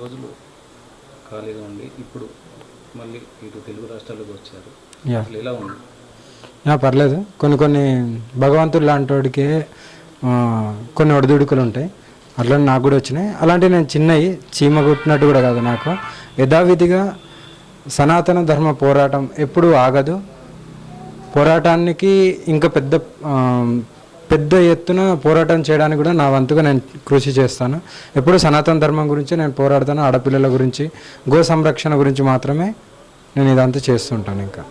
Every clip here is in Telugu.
రోజులు ఖాళీగా ఉండి ఇప్పుడు మళ్ళీ ఇటు తెలుగు రాష్ట్రాలకు వచ్చారు. అసలు ఎలా ఉంది? పర్లేదు. కొన్ని భగవంతుడు లాంటి వాడికి కొన్ని ఒడిదుడుకులు ఉంటాయి. అట్లా నాకు కూడా వచ్చినాయి. అలాంటివి నేను చిన్నవి చీమ కుట్టినట్టు కూడా కాదు. నాకు యథావిధిగా సనాతన ధర్మ పోరాటం ఎప్పుడూ ఆగదు. పోరాటానికి ఇంకా పెద్ద ఎత్తున పోరాటం చేయడానికి కూడా నా వంతుగా నేను కృషి చేస్తాను. ఎప్పుడు సనాతన ధర్మం గురించి నేను పోరాడతాను. ఆడపిల్లల గురించి, గో సంరక్షణ గురించి మాత్రమే నేను ఇదంతా చేస్తుంటాను. ఇంకా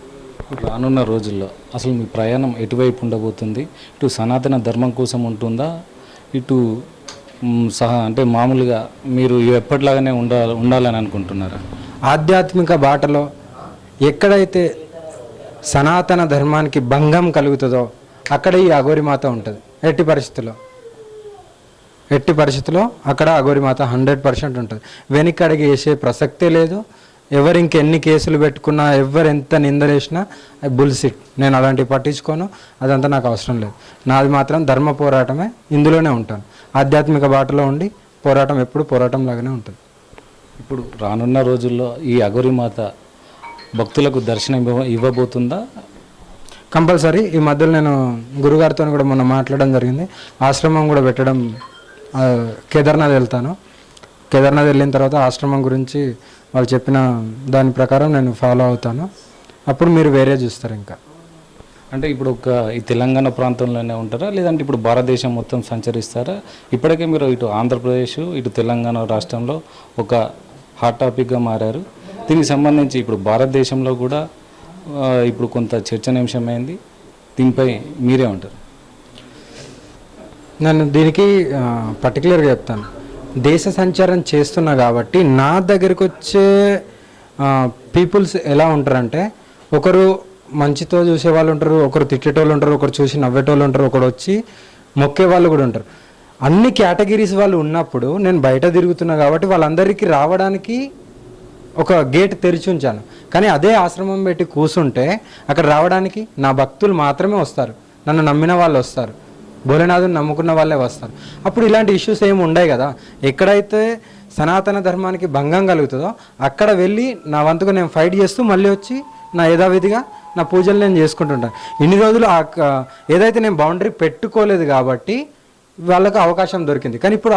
రానున్న రోజుల్లో అసలు మీ ప్రయాణం ఎటువైపు ఉండబోతుంది? ఇటు సనాతన ధర్మం కోసం ఉంటుందా, ఇటు అంటే మామూలుగా మీరు ఎప్పటిలాగానే ఉండాలని అనుకుంటున్నారా? ఆధ్యాత్మిక బాటలో ఎక్కడైతే సనాతన ధర్మానికి భంగం కలుగుతుందో అక్కడ ఈ అఘోరిమాత ఉంటుంది. ఎట్టి పరిస్థితుల్లో అక్కడ అఘోరిమాత 100% ఉంటుంది. వెనక్కి అడిగి వేసే ప్రసక్తే లేదు. ఎవరు ఇంకెన్ని కేసులు పెట్టుకున్నా, ఎవరు ఎంత నిందలేసినా బుల్సిట్. నేను అలాంటివి పట్టించుకోను. అదంతా నాకు అవసరం లేదు. నాది మాత్రం ధర్మ పోరాటమే. ఇందులోనే ఉంటాను. ఆధ్యాత్మిక బాటలో ఉండి పోరాటం ఎప్పుడు పోరాటం లాగానే ఉంటుంది. ఇప్పుడు రానున్న రోజుల్లో ఈ అఘోరిమాత భక్తులకు దర్శనం ఇవ్వబోతుందా? కంపల్సరీ. ఈ మధ్యలో నేను గురుగారితో కూడా మొన్న మాట్లాడడం జరిగింది. ఆశ్రమం కూడా పెట్టడం, కేదార్నాథ్ వెళ్తాను. కేదార్నాథ్ వెళ్ళిన తర్వాత ఆశ్రమం గురించి వాళ్ళు చెప్పిన దాని ప్రకారం నేను ఫాలో అవుతాను. అప్పుడు మీరు వేరే చూస్తారు. ఇంకా అంటే ఇప్పుడు ఈ తెలంగాణ ప్రాంతంలోనే ఉంటారా, లేదంటే ఇప్పుడు భారతదేశం మొత్తం సంచరిస్తారా? ఇప్పటికే మీరు ఇటు ఆంధ్రప్రదేశ్, ఇటు తెలంగాణ రాష్ట్రంలో ఒక హాట్ టాపిక్గా మారారు. దీనికి సంబంధించి ఇప్పుడు భారతదేశంలో కూడా ఇప్పుడు కొంత చర్చనీయాంశమైంది. దీనిపై మీరే ఉంటారు? నేను దీనికి పర్టికులర్గా చెప్తాను. దేశ సంచారం చేస్తున్నా కాబట్టి నా దగ్గరికి వచ్చే పీపుల్స్ ఎలా ఉంటారంటే, ఒకరు మంచితో చూసే వాళ్ళు ఉంటారు, ఒకరు తిట్టేటోళ్ళు ఉంటారు, ఒకరు చూసి నవ్వేటోళ్ళు ఉంటారు, ఒకరు వచ్చి మొక్కే వాళ్ళు కూడా ఉంటారు. అన్ని కేటగిరీస్ వాళ్ళు ఉన్నప్పుడు నేను బయట తిరుగుతున్నా కాబట్టి వాళ్ళందరికీ రావడానికి ఒక గేట్ తెరిచి ఉంచాను. కానీ అదే ఆశ్రమం పెట్టి కూర్చుంటే అక్కడ రావడానికి నా భక్తులు మాత్రమే వస్తారు. నన్ను నమ్మిన వాళ్ళు వస్తారు. భోలేనాథుని నమ్ముకున్న వాళ్ళే వస్తారు. అప్పుడు ఇలాంటి ఇష్యూస్ ఏమి ఉండవు కదా. ఎక్కడైతే సనాతన ధర్మానికి భంగం కలుగుతుందో అక్కడ వెళ్ళి నా వంతుగా నేను ఫైట్ చేస్తూ మళ్ళీ వచ్చి నా యథావిధిగా నా పూజలు నేను చేసుకుంటుంటాను. ఇన్ని రోజులు ఏదైతే నేను బౌండరీ పెట్టుకోలేదు కాబట్టి వాళ్ళకు అవకాశం దొరికింది. కానీ ఇప్పుడు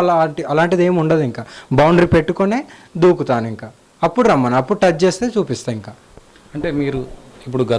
అలాంటిది ఏమి ఉండదు. ఇంకా బౌండరీ పెట్టుకొనే దూకుతాను. ఇంకా అప్పుడు రమ్మను, అప్పుడు టచ్ చేస్తే చూపిస్తాను. ఇంకా అంటే మీరు ఇప్పుడు